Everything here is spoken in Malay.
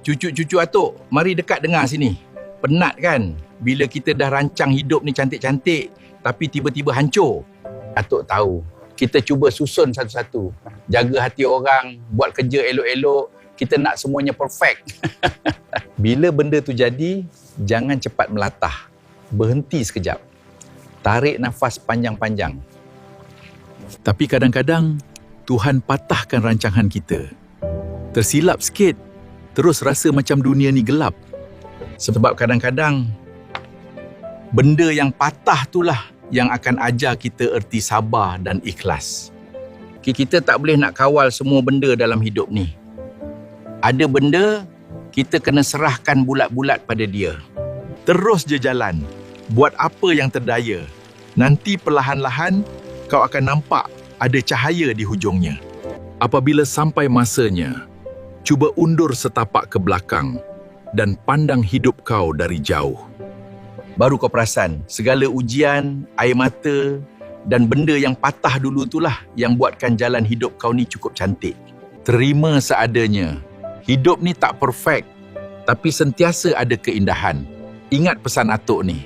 Cucu-cucu atuk, mari dekat dengar sini. Penat kan? Bila kita dah rancang hidup ni cantik-cantik, tapi tiba-tiba hancur. Atuk tahu, kita cuba susun satu-satu. Jaga hati orang, buat kerja elok-elok, kita nak semuanya perfect. Bila benda tu jadi, jangan cepat melatah. Berhenti sekejap. Tarik nafas panjang-panjang. Tapi kadang-kadang, Tuhan patahkan rancangan kita. Tersilap sikit, terus rasa macam dunia ni gelap. Sebab kadang-kadang, benda yang patah itulah yang akan ajar kita erti sabar dan ikhlas. Kita tak boleh nak kawal semua benda dalam hidup ni. Ada benda, kita kena serahkan bulat-bulat pada dia. Terus je jalan. Buat apa yang terdaya. Nanti perlahan-lahan, kau akan nampak ada cahaya di hujungnya. Apabila sampai masanya, cuba undur setapak ke belakang dan pandang hidup kau dari jauh. Baru kau perasan, segala ujian, air mata dan benda yang patah dulu itulah yang buatkan jalan hidup kau ni cukup cantik. Terima seadanya. Hidup ni tak perfect, tapi sentiasa ada keindahan. Ingat pesan atuk ni.